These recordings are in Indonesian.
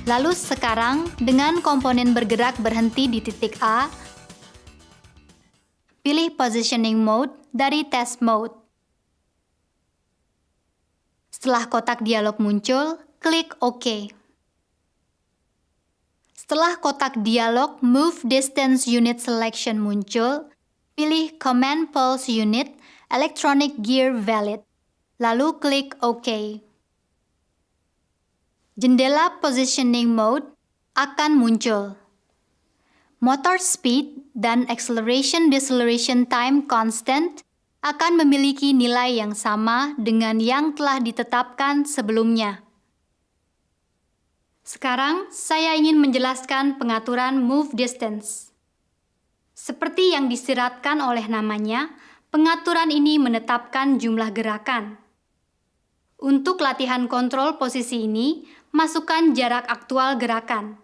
Lalu sekarang, dengan komponen bergerak berhenti di titik A, pilih Positioning Mode dari Test Mode. Setelah kotak dialog muncul, klik OK. Setelah kotak dialog Move Distance Unit Selection muncul, pilih Command Pulse Unit Electronic Gear Valid, lalu klik OK. Jendela Positioning Mode akan muncul. Motor Speed dan Acceleration Deceleration Time Constant akan memiliki nilai yang sama dengan yang telah ditetapkan sebelumnya. Sekarang, saya ingin menjelaskan pengaturan Move Distance. Seperti yang disiratkan oleh namanya, pengaturan ini menetapkan jumlah gerakan. Untuk latihan kontrol posisi ini, masukkan jarak aktual gerakan.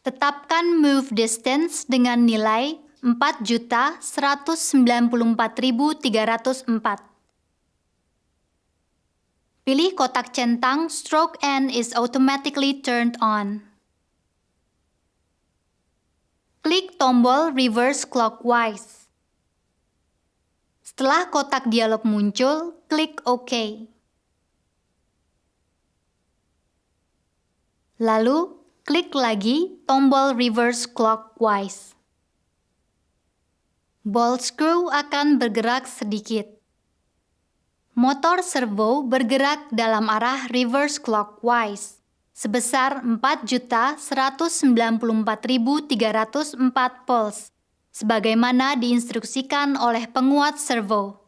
Tetapkan Move Distance dengan nilai 4.194.304. Pilih kotak centang Stroke End is automatically turned on. Klik tombol Reverse Clockwise. Setelah kotak dialog muncul, klik OK. Lalu, klik lagi tombol Reverse Clockwise. Ball screw akan bergerak sedikit. Motor servo bergerak dalam arah reverse clockwise sebesar 4.194.304 pulse, sebagaimana diinstruksikan oleh penguat servo.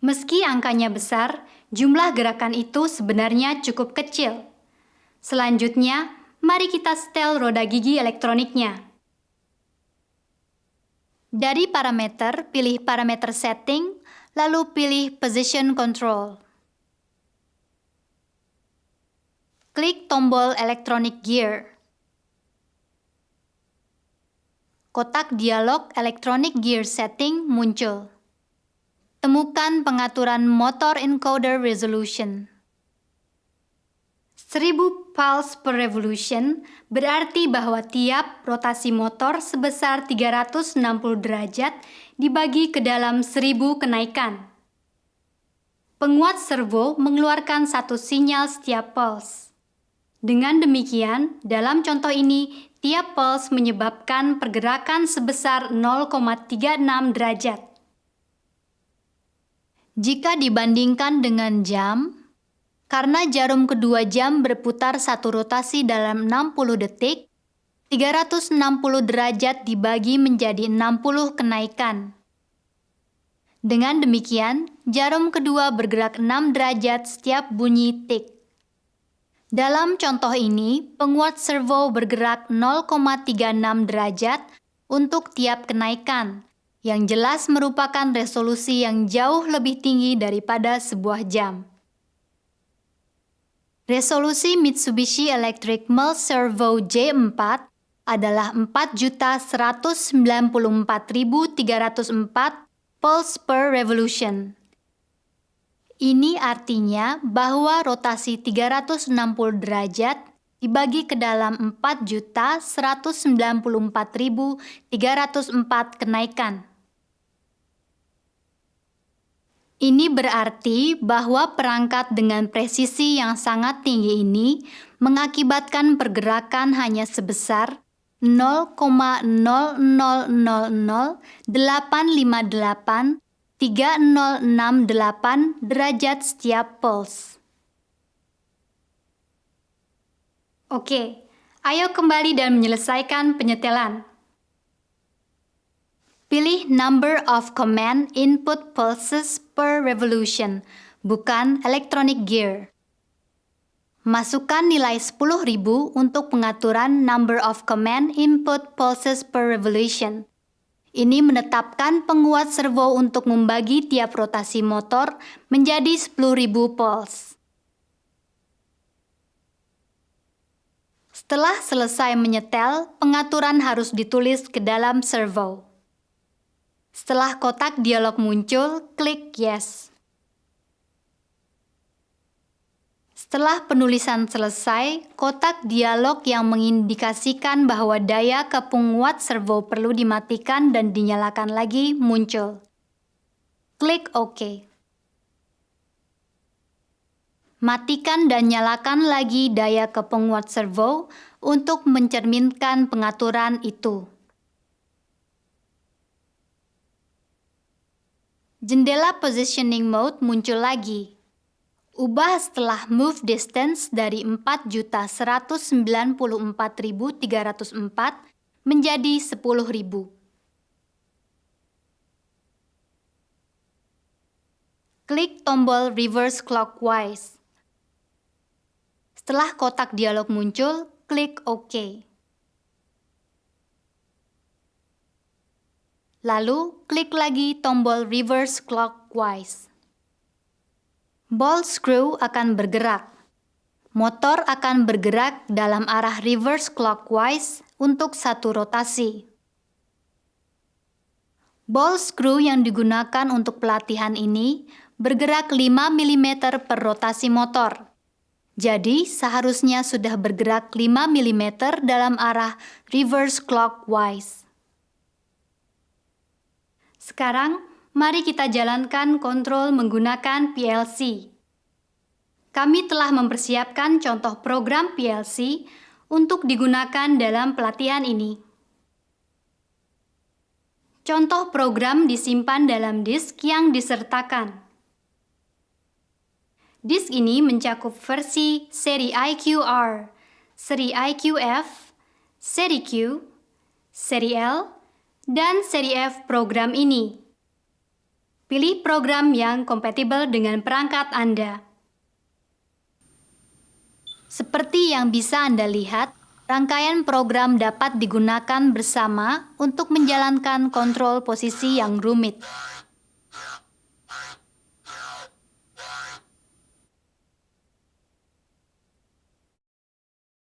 Meski angkanya besar, jumlah gerakan itu sebenarnya cukup kecil. Selanjutnya, mari kita setel roda gigi elektroniknya. Dari parameter, pilih parameter setting, lalu pilih Position Control. Klik tombol Electronic Gear. Kotak dialog Electronic Gear Setting muncul. Temukan pengaturan Motor Encoder Resolution. 1000 pulse per revolution berarti bahwa tiap rotasi motor sebesar 360 derajat dibagi ke dalam 1000 kenaikan. Penguat servo mengeluarkan satu sinyal setiap pulse. Dengan demikian, dalam contoh ini, tiap pulse menyebabkan pergerakan sebesar 0,36 derajat. Jika dibandingkan dengan jam, karena jarum kedua jam berputar satu rotasi dalam 60 detik, 360 derajat dibagi menjadi 60 kenaikan. Dengan demikian, jarum kedua bergerak 6 derajat setiap bunyi tik. Dalam contoh ini, penguat servo bergerak 0,36 derajat untuk tiap kenaikan, yang jelas merupakan resolusi yang jauh lebih tinggi daripada sebuah jam. Resolusi Mitsubishi Electric Multi Servo J4 adalah 4.094.304 pulse per revolution. Ini artinya bahwa rotasi 360 derajat dibagi ke dalam 4.194.304 kenaikan. Ini berarti bahwa perangkat dengan presisi yang sangat tinggi ini mengakibatkan pergerakan hanya sebesar 0,00008583068 derajat setiap pulse. Oke, ayo kembali dan menyelesaikan penyetelan. Pilih number of command input pulses per revolution, bukan electronic gear. Masukkan nilai 10.000 untuk pengaturan number of command input pulses per revolution. Ini menetapkan penguat servo untuk membagi tiap rotasi motor menjadi 10.000 pulse. Setelah selesai menyetel, pengaturan harus ditulis ke dalam servo. Setelah kotak dialog muncul, klik Yes. Setelah penulisan selesai, kotak dialog yang mengindikasikan bahwa daya ke penguat servo perlu dimatikan dan dinyalakan lagi muncul. Klik OK. Matikan dan nyalakan lagi daya ke penguat servo untuk mencerminkan pengaturan itu. Jendela Positioning Mode muncul lagi. Ubah setelah Move Distance dari 4.194.304 menjadi 10.000. Klik tombol Reverse Clockwise. Setelah kotak dialog muncul, klik OK. Lalu, klik lagi tombol Reverse Clockwise. Ball screw akan bergerak. Motor akan bergerak dalam arah reverse clockwise untuk satu rotasi. Ball screw yang digunakan untuk pelatihan ini bergerak 5 mm per rotasi motor. Jadi, seharusnya sudah bergerak 5 mm dalam arah reverse clockwise. Sekarang, mari kita jalankan kontrol menggunakan PLC. Kami telah mempersiapkan contoh program PLC untuk digunakan dalam pelatihan ini. Contoh program disimpan dalam disk yang disertakan. Disk ini mencakup versi seri IQR, seri IQF, seri Q, seri L, dan seri F program ini. Pilih program yang kompatibel dengan perangkat Anda. Seperti yang bisa Anda lihat, rangkaian program dapat digunakan bersama untuk menjalankan kontrol posisi yang rumit.